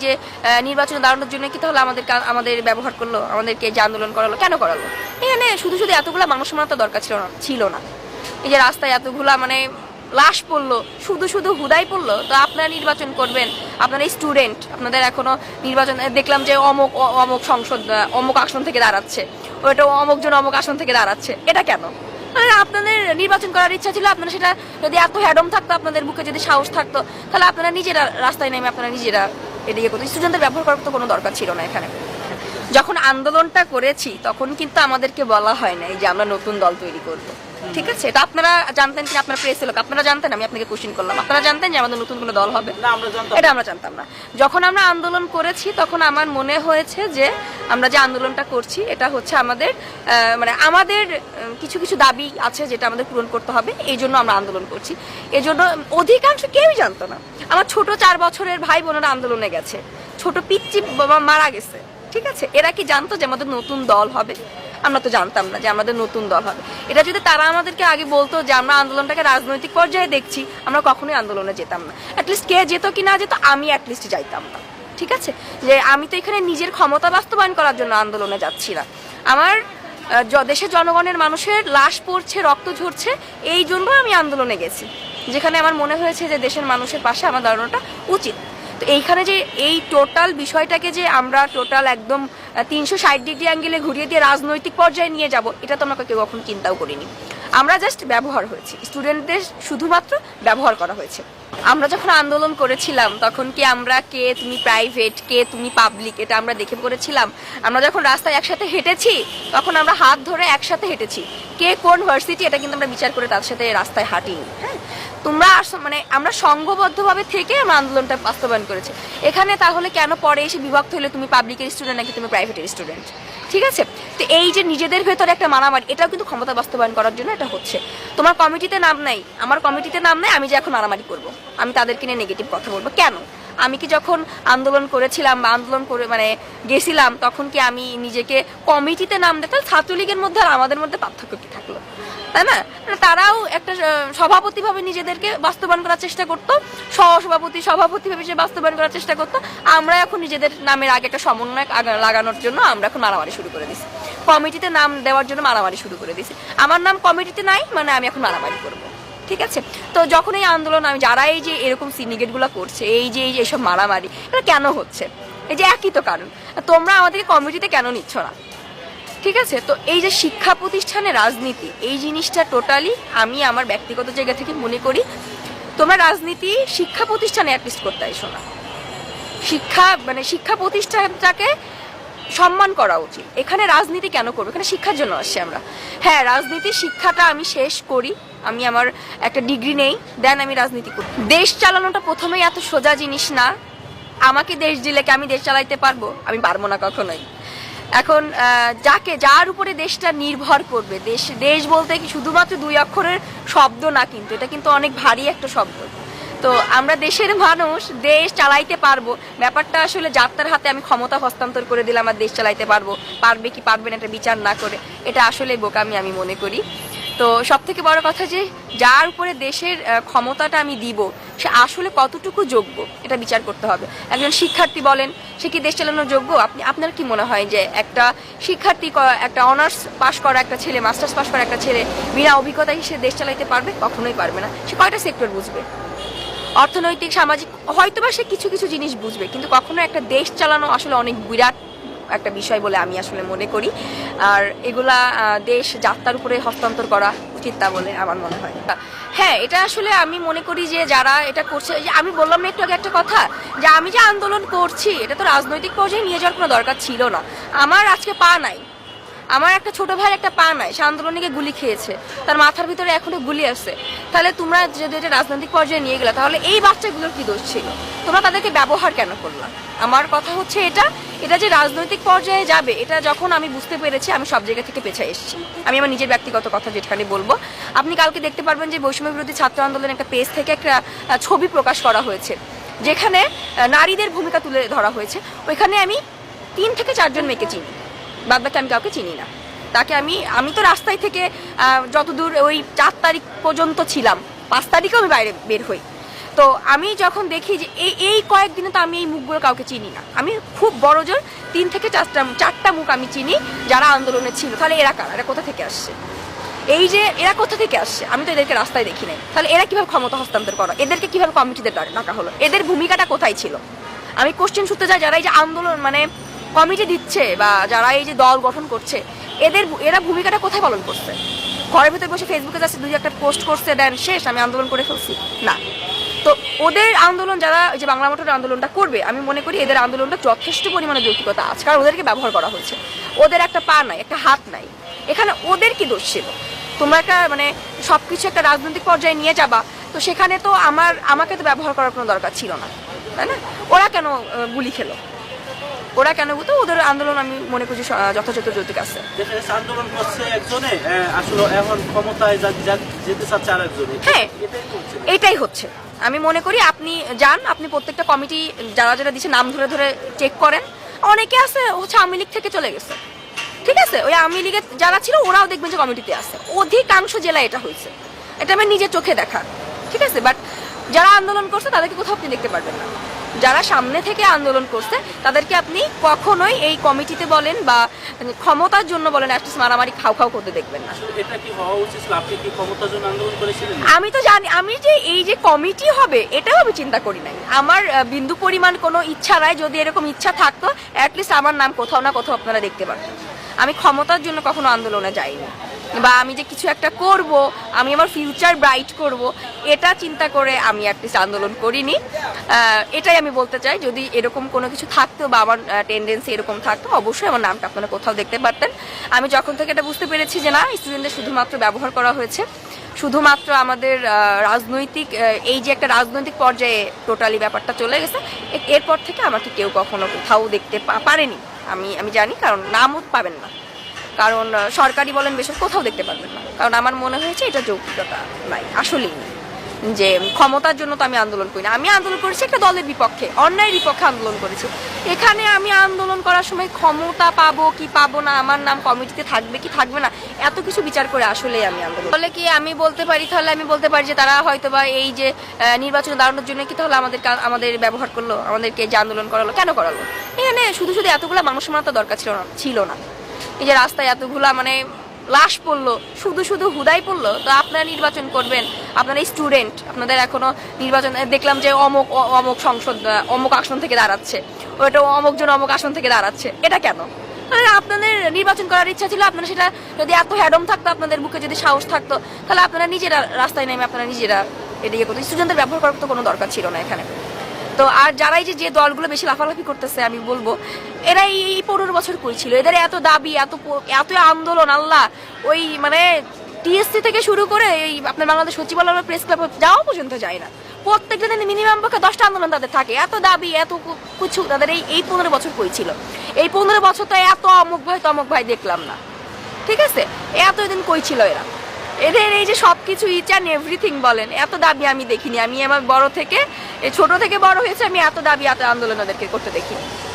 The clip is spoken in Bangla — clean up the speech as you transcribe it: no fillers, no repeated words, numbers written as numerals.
যে নির্বাচনে দাঁড়ানোর জন্য কি তাহলে আমাদের ব্যবহার করলো, আমাদেরকে যে আন্দোলন করালো, কেন করালো? এখানে শুধু শুধু এতগুলা মানুষ মারার দরকার ছিল না। এই যে রাস্তায় এতগুলা মানে লাশ পড়লো, শুধু শুধু হুদাই পড়লো। তো আপনারা নির্বাচন করবেন, আপনারা স্টুডেন্ট, আপনাদের এখনো নির্বাচন দেখলাম যে অমুক সংসদ অমুক আসন থেকে দাঁড়াচ্ছে, ওইটা অমুকজন অমুক আসন থেকে দাঁড়াচ্ছে। এটা কেন? আপনাদের নির্বাচন করার ইচ্ছা ছিল, আপনারা সেটা যদি এত হ্যাডম থাকতো, আপনাদের বুকে যদি সাহস থাকতো, তাহলে আপনারা নিজেরা রাস্তায় নেমে আপনারা নিজেরা এদিকে করতো। স্টুডেন্টদের ব্যবহার করার তো কোনো দরকার ছিল না এখানে। যখন আন্দোলনটা করেছি তখন কিন্তু আমাদেরকে বলা হয় না যে আমরা নতুন দল তৈরি করবো, ঠিক আছে? এটা আপনারা জানতেন কি? আপনার প্রেস লোক, আপনারা জানতেন? আমি আপনাকে কোশ্চেন করলাম, আপনারা জানতেন যে আমাদের নতুন কোনো দল হবে? এটা আমরা জানতাম না। যখন আমরা আন্দোলন করেছি তখন আমার মনে হয়েছে যে আমরা যে আন্দোলনটা করছি এটা হচ্ছে আমাদের মানে আমাদের কিছু কিছু দাবি আছে যেটা আমাদের পূরণ করতে হবে, এই জন্য আমরা আন্দোলন করছি। এই জন্য অধিকাংশ কেউই জানতো না। আমার ছোট 4 বছরের ভাই বোনেরা আন্দোলনে গেছে, ছোট পিচ্চি বাবা মারা গেছে, ঠিক আছে? এরা কি জানতো যে আমাদের নতুন দল হবে? আমরা তো জানতাম না যে আমাদের নতুন দল হবে। এটা যদি তারা আমাদেরকে আগে বলতো যে আমরা আন্দোলনটাকে রাজনৈতিক পর্যায়ে দেখছি, আমরা কখনোই আন্দোলনে যেতাম না। অ্যাটলিস্ট কে যেত কি না যেত, আমি অ্যাটলিস্ট যাইতাম না, ঠিক আছে? যে আমি তো এখানে নিজের ক্ষমতা বাস্তবায়ন করার জন্য আন্দোলনে যাচ্ছি না। আমার দেশের জনগণের মানুষের লাশ পড়ছে, রক্ত ঝরছে, এই জন্য আমি আন্দোলনে গেছি, যেখানে আমার মনে হয়েছে যে দেশের মানুষের পাশে আমার দাঁড়ানোটা উচিত। তো এইখানে যে এই টোটাল বিষয়টাকে যে আমরা টোটাল একদম 360 ডিগ্রি অ্যাঙ্গেলে ঘুরিয়ে দিয়ে রাজনৈতিক পর্যায়ে নিয়ে যাব, এটা তো আমরা কেউ কখন চিন্তাও করিনি। আমরা জাস্ট ব্যবহার হয়েছি, স্টুডেন্টদের শুধুমাত্র ব্যবহার করা হয়েছে। আমরা যখন আন্দোলন করেছিলাম তখন কি আমরা কে তুমি প্রাইভেট, কে তুমি পাবলিক, এটা আমরা দেখে করেছিলাম? আমরা যখন রাস্তায় একসাথে হেঁটেছি তখন আমরা হাত ধরে একসাথে হেঁটেছি। কে কোন ভার্সিটি এটা কিন্তু আমরা বিচার করে তার সাথে রাস্তায় হাঁটিনি। হ্যাঁ, তোমরা মানে আমরা সংঘবদ্ধভাবে থেকে আমরা আন্দোলনটা বাস্তবায়ন করেছি। এখানে তাহলে কেন পরে এসে বিভক্ত হলে তুমি পাবলিকের স্টুডেন্ট নাকি তুমি প্রাইভেটের স্টুডেন্ট? ঠিক আছে? তো এই যে নিজেদের ভেতরে একটা মারামারি, এটাও কিন্তু ক্ষমতা বাস্তবায়ন করার জন্য এটা হচ্ছে। তোমার কমিটিতে নাম নাই, আমার কমিটিতে নাম নাই, আমি যে এখন মারামারি করব, আমি তাদেরকে নিয়ে নেগেটিভ কথা বলবো কেন? আমি কি যখন আন্দোলন করেছিলাম বা আন্দোলন করে মানে গেছিলাম তখন কি আমি নিজেকে কমিটিতে নাম দিতাম? ছাত্রলীগের মধ্যে আর আমাদের মধ্যে পার্থক্য কি থাকলো, তাই না? তারাও একটা সভাপতি ভাবে নিজেদেরকে বাস্তবায়ন করার চেষ্টা করতো, সহসভাপতি সভাপতি ভাবে বাস্তবায়ন করার চেষ্টা করতো। আমরা এখন নিজেদের নামের আগে একটা সমন্বয় লাগানোর জন্য আমরা এখন মারামারি শুরু করে দিছি, কমিটিতে নাম দেওয়ার জন্য মারামারি শুরু করে দিছি। আমার নাম কমিটিতে নাই মানে আমি এখন মারামারি করবো, ঠিক আছে? তো যখন এই আন্দোলন আমি যারা এই যে এরকম সিন্ডিকেট গুলো করছে, এই যে এইসব মারামারি, এটা কেন হচ্ছে? এই যে একই তো কারণ, তোমরা আমাদেরকে কমিটিতে কেন নিচ্ছ না? ঠিক আছে? তো এই যে শিক্ষা প্রতিষ্ঠানে রাজনীতি, এই জিনিসটা টোটালি আমি আমার ব্যক্তিগত জায়গা থেকে মনে করি তোমরা রাজনীতি শিক্ষা প্রতিষ্ঠানে অ্যাটলিস্ট করতে এসো না। শিক্ষা প্রতিষ্ঠানটাকে সম্মান করা উচিত। এখানে রাজনীতি কেন করবো? এখানে শিক্ষার জন্য আসছি আমরা। হ্যাঁ, রাজনীতির শিক্ষাটা আমি শেষ করি, আমি আমার একটা ডিগ্রি নেই, দেন আমি রাজনীতি করি। দেশ চালানোটা প্রথমেই এত সোজা জিনিস না। আমাকে দেশ দিলে কি আমি দেশ চালাইতে পারবো? আমি পারবো না কখনোই। এখন যার উপরে দেশটা নির্ভর করবে, দেশ বলতে কি শুধুমাত্র 2 অক্ষরের শব্দ না, কিন্তু এটা কিন্তু অনেক ভারী একটা শব্দ। তো আমরা দেশের মানুষ, দেশ চালাইতে পারবো, ব্যাপারটা আসলে যাত্রার হাতে আমি ক্ষমতা হস্তান্তর করে দিলাম আমার দেশ চালাইতে পারবে কি পারবে না এটা বিচার না করে, এটা আসলে বোকামি আমি মনে করি। তো সব থেকে বড় কথা যে যার উপরে দেশের ক্ষমতাটা আমি দিব সে আসলে কতটুকু যোগ্য এটা বিচার করতে হবে। একজন শিক্ষার্থী বলেন, সে কি দেশ চালানোর যোগ্য? আপনার কি মনে হয় যে একটা শিক্ষার্থী, একটা অনার্স পাশ করা একটা ছেলে, মাস্টার্স পাশ করা একটা ছেলে বিনা অভিজ্ঞতায় সে দেশ চালাইতে পারবে? কখনোই পারবে না। সে কয়টা সেক্টর বুঝবে? অর্থনৈতিক, সামাজিক, হয়তোবা সে কিছু কিছু জিনিস বুঝবে, কিন্তু কখনো একটা দেশ চালানো আসলে অনেক বিরাট একটা বিষয় বলে আমি আসলে মনে করি। আর এগুলা দেশ যাত্রার উপরে হস্তান্তর করা উচিত তা বলে আমার মনে হয়। হ্যাঁ, এটা আসলে আমি মনে করি যে যারা এটা করছে, যে আমি বললাম না একটু আগে একটা কথা, যে আমি যে আন্দোলন করছি এটা তো রাজনৈতিক পর্যায়ে নিয়ে যাওয়ার কোনো দরকার ছিল না। আমার আজকে পা নাই, আমার একটা ছোট ভাইয়ের একটা পা নাই, সে আন্দোলনে গিয়ে গুলি খেয়েছে, তার মাথার ভিতরে এখনো গুলি আছে। তাহলে তোমরা যদি এটা রাজনৈতিক পর্যায়ে নিয়ে গেলে তাহলে এই বাচ্চাগুলোর কি দোষ ছিল? তোমরা তাদেরকে ব্যবহার কেন করলা? আমার কথা হচ্ছে এটা যে রাজনৈতিক পর্যায়ে যাবে, এটা যখন আমি বুঝতে পেরেছি আমি সব জায়গা থেকে পেছায় এসেছি। আমি আমার নিজের ব্যক্তিগত কথা যেখানে বলবো, আপনি কালকে দেখতে পারবেন যে বৈষম্য বিরোধী ছাত্র আন্দোলনের একটা পেজ থেকে একটা ছবি প্রকাশ করা হয়েছে যেখানে নারীদের ভূমিকা তুলে ধরা হয়েছে। ওইখানে আমি 3 থেকে 4 জন মেয়েকে চিনি, বাদ বাকি আমি কাউকে চিনি না। তাকে আমি তো রাস্তায় থেকে যতদূর ওই 4 তারিখ পর্যন্ত ছিলাম, 5 তারিখেও আমি বাইরে বের হই। তো আমি যখন দেখি যে এই কয়েকদিনে তো আমি এই মুখগুলো কাউকে চিনি না, আমি খুব বড় জোর 3 থেকে 4টা মুখ আমি চিনি যারা আন্দোলনে ছিল। তাহলে এরা কারা, এরা কোথা থেকে আসছে? এই যে এরা কোথা থেকে আসছে, আমি তো এদেরকে রাস্তায় দেখি নাই। তাহলে এরা কিভাবে ক্ষমতা হস্তান্তর করা, এদেরকে কিভাবে কমিটিতে ডাকা হলো, এদের ভূমিকাটা কোথায় ছিল? আমি কোশ্চেন শুনতে যাই যারা এই যে আন্দোলন মানে কমিটি দিচ্ছে বা যারা এই যে দল গঠন করছে, এরা ভূমিকাটা কোথায় পালন করছে? ঘরের ভিতরে বসে ফেসবুকে যাচ্ছে, 2-একটা পোস্ট করছে, দেন শেষ, আমি আন্দোলন করে ফেলছি না। তো ওদের আন্দোলন, যারা এই যে বাংলা মোটরের আন্দোলনটা করবে, আমি মনে করি এদের আন্দোলনটা যথেষ্ট পরিমাণে যৌক্তিকতা আছে, কারণ ওদেরকে ব্যবহার করা হয়েছে। ওদের একটা পা নাই, একটা হাত নাই, এখানে ওদের কি দোষ ছিল? তোমরা একটা মানে সবকিছু একটা রাজনৈতিক পর্যায়ে নিয়ে যাবা, তো সেখানে তো আমাকে তো ব্যবহার করার কোনো দরকার ছিল না, তাই না? ওরা কেন গুলি খেলো, ওরা কেন? তো ওদের আন্দোলন আমি মনে করি যথাযথ যৌক্তিক আছে। আন্দোলন করছে একজনে, আসলে এখন ক্ষমতায় যেতে চাচ্ছে আরেকজনে। হ্যাঁ, এটাই হচ্ছে। আমি মনে করি আপনি যান, আপনি প্রত্যেকটা কমিটি যারা যারা দিচ্ছে নাম ধরে ধরে চেক করেন। অনেকে আছে হচ্ছে আওয়ামী লীগ থেকে চলে গেছে, ঠিক আছে, ওই আওয়ামী লীগের যারা ছিল ওরাও দেখবেন যে কমিটিতে আছে। অধিকাংশ জেলায় এটা হয়েছে, এটা আমার নিজের চোখে দেখা, ঠিক আছে। বাট যারা আন্দোলন করছে তাদেরকে কোথাও আপনি দেখতে পারবেন না। যারা সামনে থেকে আন্দোলন করছে তাদেরকে আপনি কখনোই এই কমিটিতে বলেন বা ক্ষমতার জন্য বলেন অ্যাটলিস্ট মারামারি খাও করতে দেখবেন না। এটা কি হওয়া উচিত? আপনি কি ক্ষমতার জন্য আন্দোলন করেছিলেন? আমি তো জানি, আমি যে এই যে কমিটি হবে এটাও আমি চিন্তা করি নাই। আমার বিন্দু পরিমাণ কোনো ইচ্ছা নাই। যদি এরকম ইচ্ছা থাকতো অ্যাটলিস্ট আমার নাম কোথাও না কোথাও আপনারা দেখতে পারতেন। আমি ক্ষমতার জন্য কখনো আন্দোলনে যাইনি, বা আমি যে কিছু একটা করব, আমি আমার ফিউচার ব্রাইট করব, এটা চিন্তা করে আমি অ্যাটলিস্ট আন্দোলন করিনি। এটাই আমি বলতে চাই। যদি এরকম কোনো কিছু থাকতো বা আমার টেন্ডেন্সি এরকম থাকতো, অবশ্যই আমার নামটা আপনারা কোথাও দেখতে পারতেন। আমি যখন থেকে এটা বুঝতে পেরেছি যে না, স্টুডেন্টদের শুধুমাত্র ব্যবহার করা হয়েছে, শুধুমাত্র আমাদের রাজনৈতিক এই যে একটা রাজনৈতিক পর্যায়ে টোটালি ব্যাপারটা চলে গেছে, এরপর থেকে আমাকে কেউ কখনো কোথাও দেখতে পারেনি। আমি জানি, কারণ নামও পাবেন না, কারণ সরকারি বলেন বেসরকারি কোথাও দেখতে পারবেন না। কারণ আমার মনে হয়েছে এটা যৌক্তিকতা নাই, আসলেই নেই। যে ক্ষমতার জন্য তো আমি আন্দোলন করি না, আমি আন্দোলন করেছি একটা দলের বিপক্ষে, অন্যায়ের বিপক্ষে আন্দোলন করেছি। এখানে আমি আন্দোলন করার সময় ক্ষমতা পাবো কি পাবো না, আমার নাম কমিটিতে থাকবে কি থাকবে না, এত কিছু বিচার করে আসলেই আমি আন্দোলন বলে কি আমি বলতে পারি? তাহলে আমি বলতে পারি যে তারা হয়তো বা এই যে নির্বাচনে দাঁড়ানোর জন্য কি তাহলে আমাদের ব্যবহার করলো, আমাদেরকে যে আন্দোলন করালো, কেন করালো? এখানে শুধু এতগুলা মানুষ মারা তো দরকার ছিল না। এই যে রাস্তায় এতগুলা মানে লাশ পড়লো, শুধু হুদাই পড়লো, তো আপনারা নির্বাচন করবেন, আপনারা স্টুডেন্ট, আপনাদের এখনো নির্বাচন দেখলাম যে অমুক সংসদ অমুক আসন থেকে দাঁড়াচ্ছে, ওটা অমুকজন অমুক আসন থেকে দাঁড়াচ্ছে, এটা কেন? তাহলে আপনাদের নির্বাচন করার ইচ্ছা ছিল, আপনারা সেটা যদি এত হ্যাডম থাকতো, আপনাদের বুকে যদি সাহস থাকতো, তাহলে আপনারা নিজেরা রাস্তায় নেমে আপনারা নিজেরা এটা ইয়ে করতো। স্টুডেন্টদের ব্যবহার করার তো কোনো দরকার ছিল না এখানে। তো আর যারাই যে দলগুলো বেশি লাফালাফি করতেছে, আমি বলবো এরা এই 15 বছর করেছিল, এদের এত দাবি, এত আন্দোলন, আল্লাহ, ওই মানে টিএসসি থেকে শুরু করে এই আপনার বাংলাদেশ সচিবালয় প্রেস ক্লাব যাওয়া পর্যন্ত যায় না। প্রত্যেকটা দিন মিনিমাম পক্ষে 10টা আন্দোলন তাদের থাকে, এত দাবি, এত কিছু তাদের এই 15 বছর করেছিল। এই 15 বছর তো এত অমুক ভাই তমুক ভাই দেখলাম না, ঠিক আছে? এতদিন কই ছিল এরা? এদের এই যে সবকিছু ইচ অ্যান্ড এভরিথিং বলেন, এত দাবি আমি দেখিনি। আমি আমার ছোট থেকে বড় হয়েছে, আমি এত দাবি এত আন্দোলন ওদেরকে করতে দেখিনি।